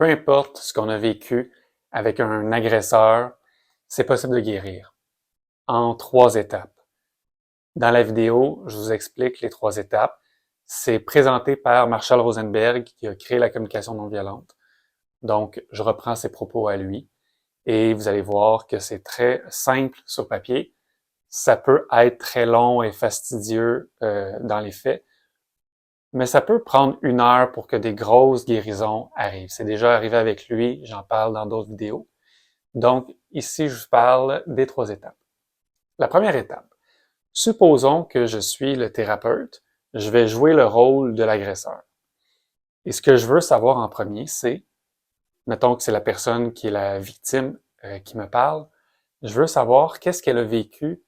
Peu importe ce qu'on a vécu avec un agresseur, c'est possible de guérir en 3 étapes. Dans la vidéo, je vous explique les 3 étapes. C'est présenté par Marshall Rosenberg qui a créé la communication non violente. Donc, je reprends ses propos à lui et vous allez voir que c'est très simple sur papier. Ça peut être très long et fastidieux dans les faits, mais ça peut prendre 1 heure pour que des grosses guérisons arrivent. C'est déjà arrivé avec lui, j'en parle dans d'autres vidéos. Donc, ici, je vous parle des 3 étapes. La première étape, supposons que je suis le thérapeute, je vais jouer le rôle de l'agresseur. Et ce que je veux savoir en premier, c'est, mettons que c'est la personne qui est la victime qui me parle, je veux savoir qu'est-ce qu'elle a vécu,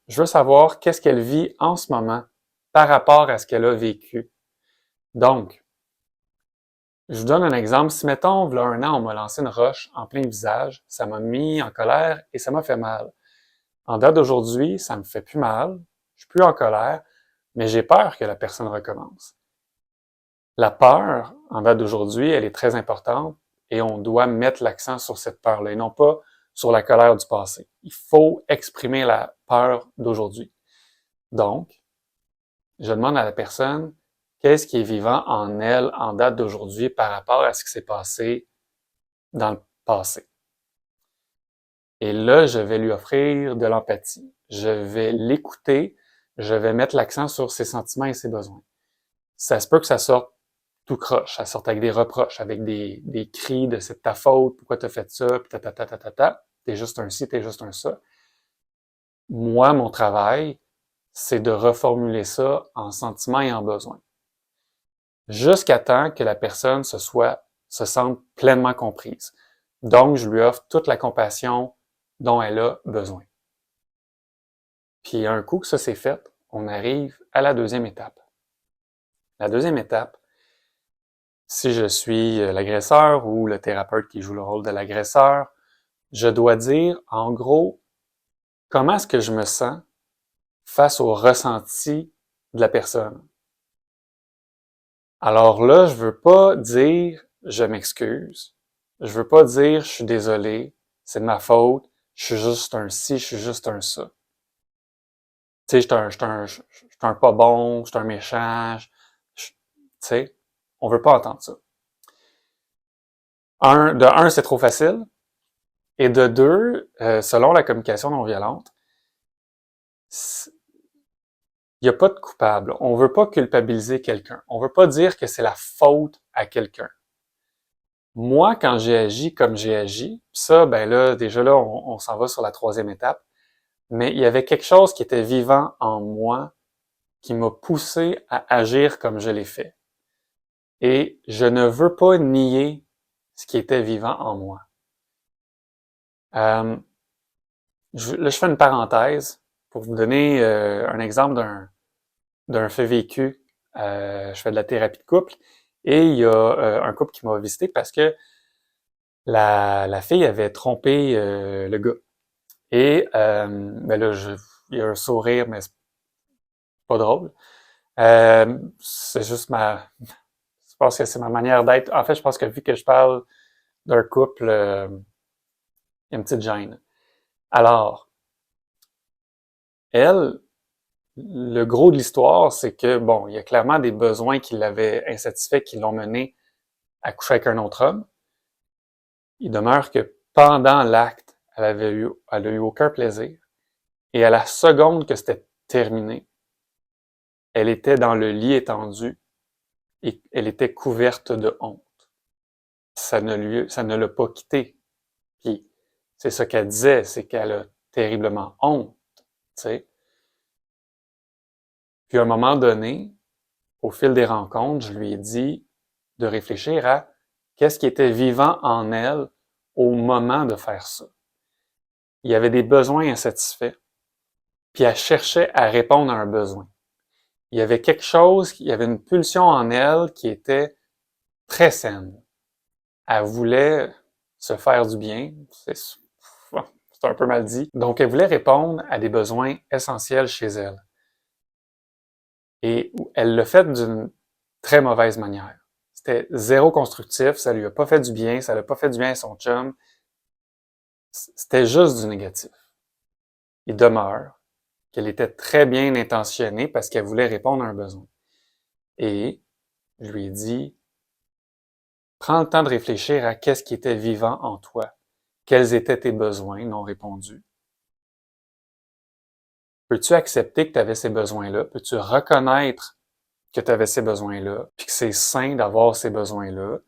je veux savoir qu'est-ce qu'elle vit en ce moment par rapport à ce qu'elle a vécu. Donc, je vous donne un exemple. Si, mettons, il y a 1 an, on m'a lancé une roche en plein visage, ça m'a mis en colère et ça m'a fait mal. En date d'aujourd'hui, ça me fait plus mal, je suis plus en colère, mais j'ai peur que la personne recommence. La peur, en date d'aujourd'hui, elle est très importante et on doit mettre l'accent sur cette peur-là et non pas sur la colère du passé. Il faut exprimer la peur d'aujourd'hui. Donc, je demande à la personne qu'est-ce qui est vivant en elle en date d'aujourd'hui par rapport à ce qui s'est passé dans le passé. Et là, je vais lui offrir de l'empathie. Je vais l'écouter, je vais mettre l'accent sur ses sentiments et ses besoins. Ça se peut que ça sorte tout croche, ça sorte avec des reproches, avec des cris de c'est ta faute, pourquoi t'as fait ça, pis t'es juste un ci, t'es juste un ça. Moi, mon travail, c'est de reformuler ça en sentiments et en besoins. Jusqu'à temps que la personne se sente pleinement comprise. Donc, je lui offre toute la compassion dont elle a besoin. Puis un coup que ça c'est fait, on arrive à la 2e étape. La 2e étape, si je suis l'agresseur ou le thérapeute qui joue le rôle de l'agresseur, je dois dire, en gros, comment est-ce que je me sens face au ressenti de la personne. Alors là, je veux pas dire je m'excuse. Je veux pas dire je suis désolé, c'est de ma faute, je suis juste un ci, je suis juste un ça. Tu sais, je suis un pas bon, je suis un méchant, tu sais, on veut pas entendre ça. De un, c'est trop facile. Et de 2, selon la communication non violente, il n'y a pas de coupable. On veut pas culpabiliser quelqu'un. On veut pas dire que c'est la faute à quelqu'un. Moi, quand j'ai agi comme j'ai agi, ça, ben là, déjà là, on s'en va sur la 3e étape, mais il y avait quelque chose qui était vivant en moi qui m'a poussé à agir comme je l'ai fait. Et je ne veux pas nier ce qui était vivant en moi. Là, je fais une parenthèse pour vous donner un exemple d'un fait vécu. Je fais de la thérapie de couple et il y a un couple qui m'a visité parce que la fille avait trompé le gars. Et ben là, il y a un sourire, mais c'est pas drôle. C'est juste je pense que c'est ma manière d'être. En fait, je pense que vu que je parle d'un couple, il y a une petite gêne. Alors, elle, le gros de l'histoire, c'est que, bon, il y a clairement des besoins qui l'avaient insatisfait, qui l'ont mené à coucher avec un autre homme. Il demeure que pendant l'acte, elle a eu aucun plaisir. Et à la seconde que c'était terminé, elle était dans le lit étendu et elle était couverte de honte. Ça ne l'a pas quitté. Puis, c'est ça qu'elle disait, c'est qu'elle a terriblement honte, tu sais. Puis à un moment donné, au fil des rencontres, je lui ai dit de réfléchir à qu'est-ce qui était vivant en elle au moment de faire ça. Il y avait des besoins insatisfaits, puis elle cherchait à répondre à un besoin. Il y avait quelque chose, il y avait une pulsion en elle qui était très saine. Elle voulait se faire du bien, c'est un peu mal dit. Donc, elle voulait répondre à des besoins essentiels chez elle. Et elle l'a fait d'une très mauvaise manière. C'était zéro constructif, ça lui a pas fait du bien, ça l'a pas fait du bien à son chum. C'était juste du négatif. Il demeure qu'elle était très bien intentionnée parce qu'elle voulait répondre à un besoin. Et je lui ai dit, prends le temps de réfléchir à qu'est-ce qui était vivant en toi. Quels étaient tes besoins non répondus? Peux-tu accepter que tu avais ces besoins-là? Peux-tu reconnaître que tu avais ces besoins-là, puis que c'est sain d'avoir ces besoins-là,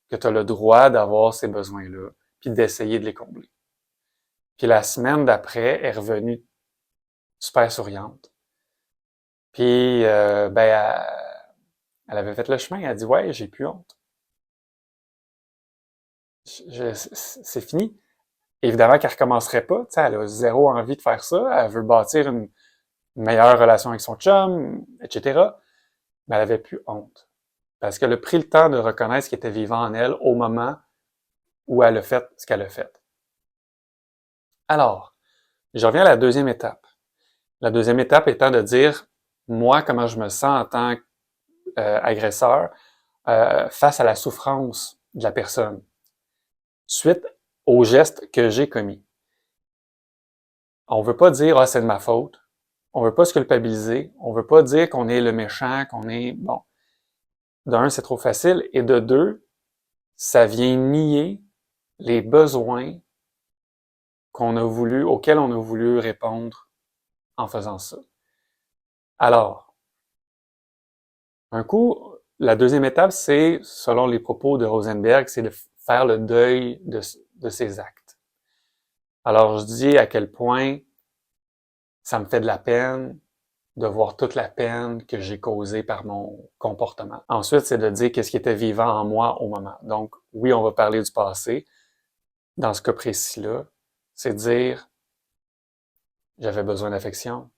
que tu as le droit d'avoir ces besoins-là, puis d'essayer de les combler? Puis la semaine d'après, elle est revenue super souriante. Puis, elle avait fait le chemin, elle a dit « Ouais, j'ai plus honte. C'est fini. » Évidemment qu'elle recommencerait pas, tu sais, elle a zéro envie de faire ça, elle veut bâtir une meilleure relation avec son chum, etc. Mais elle avait plus honte. Parce qu'elle a pris le temps de reconnaître ce qui était vivant en elle au moment où elle a fait ce qu'elle a fait. Alors, je reviens à la deuxième étape. La deuxième étape étant de dire, moi, comment je me sens en tant qu'agresseur face à la souffrance de la personne, suite au geste que j'ai commis. On veut pas dire « Ah, c'est de ma faute ». On veut pas se culpabiliser. On veut pas dire qu'on est le méchant, qu'on est... Bon. D'un, c'est trop facile. Et de deux, ça vient nier les besoins auxquels on a voulu répondre en faisant ça. Alors, un coup, la deuxième étape, c'est, selon les propos de Rosenberg, c'est de faire le deuil de ses actes. Alors, je dis à quel point ça me fait de la peine de voir toute la peine que j'ai causée par mon comportement. Ensuite, c'est de dire qu'est-ce qui était vivant en moi au moment. Donc, oui, on va parler du passé. Dans ce cas précis-là, c'est dire j'avais besoin d'affection,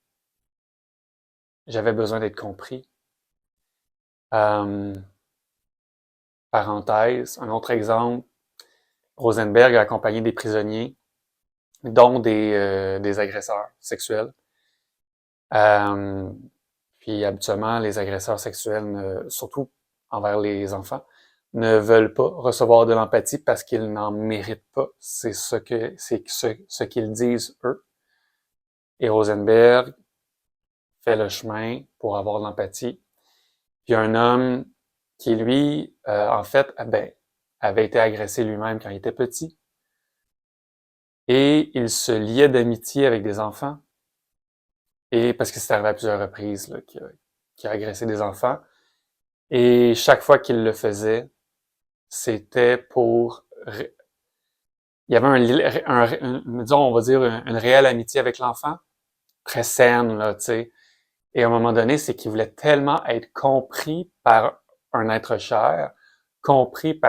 j'avais besoin d'être compris. Parenthèse, un autre exemple, Rosenberg a accompagné des prisonniers, dont des agresseurs sexuels. Puis habituellement, les agresseurs sexuels, surtout envers les enfants, ne veulent pas recevoir de l'empathie parce qu'ils n'en méritent pas. C'est ce qu'ils disent eux. Et Rosenberg fait le chemin pour avoir de l'empathie. Puis un homme qui, lui, en fait, avait été agressé lui-même quand il était petit. Et il se liait d'amitié avec des enfants. Et parce que c'est arrivé à plusieurs reprises là, qu'il a agressé des enfants. Et chaque fois qu'il le faisait, c'était pour... Il y avait disons, on va dire, une réelle amitié avec l'enfant, très saine, là, tu sais. Et à un moment donné, c'est qu'il voulait tellement être compris par un être cher, compris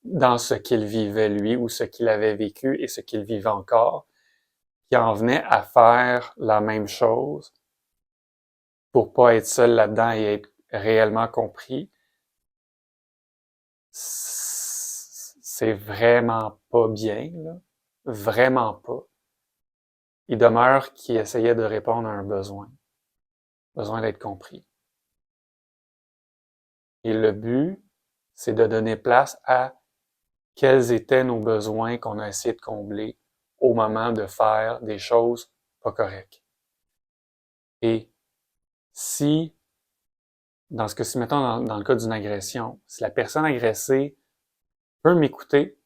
dans ce qu'il vivait lui, ou ce qu'il avait vécu et ce qu'il vivait encore, qu'il en venait à faire la même chose pour pas être seul là-dedans et être réellement compris. C'est vraiment pas bien, là. Vraiment pas. Il demeure qu'il essayait de répondre à un besoin d'être compris. Et le but, c'est de donner place à quels étaient nos besoins qu'on a essayé de combler au moment de faire des choses pas correctes. Et si, dans ce cas-ci, mettons dans le cas d'une agression, si la personne agressée peut m'écouter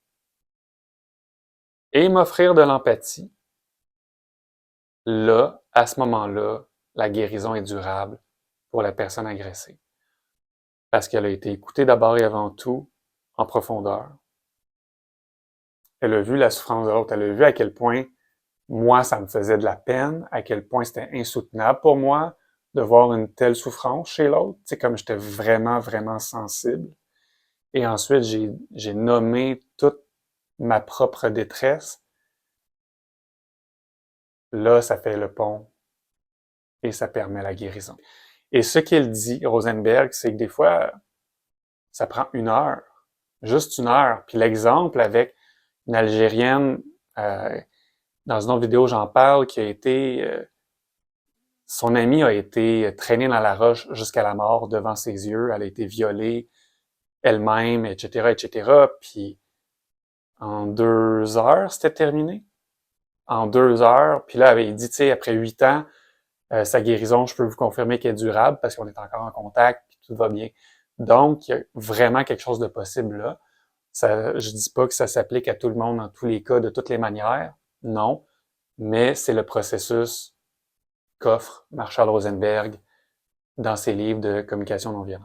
et m'offrir de l'empathie, là, à ce moment-là, la guérison est durable pour la personne agressée. Parce qu'elle a été écoutée d'abord et avant tout en profondeur. Elle a vu la souffrance de l'autre, elle a vu à quel point moi, ça me faisait de la peine, à quel point c'était insoutenable pour moi de voir une telle souffrance chez l'autre, tu sais, comme j'étais vraiment, vraiment sensible. Et ensuite, j'ai nommé toute ma propre détresse. Là, ça fait le pont et ça permet la guérison. Et ce qu'il dit, Rosenberg, c'est que des fois, ça prend 1 heure, juste 1 heure. Puis l'exemple avec une Algérienne, dans une autre vidéo, j'en parle, qui a été... son amie a été traînée dans la roche jusqu'à la mort devant ses yeux. Elle a été violée. elle-même, etc., etc. Puis en 2 heures, c'était terminé. En 2 heures, puis là, elle avait dit, tu sais, après 8 ans, sa guérison, je peux vous confirmer qu'elle est durable parce qu'on est encore en contact, puis tout va bien. Donc, il y a vraiment quelque chose de possible là. Ça, je dis pas que ça s'applique à tout le monde dans tous les cas, de toutes les manières, non, mais c'est le processus qu'offre Marshall Rosenberg dans ses livres de communication non violente.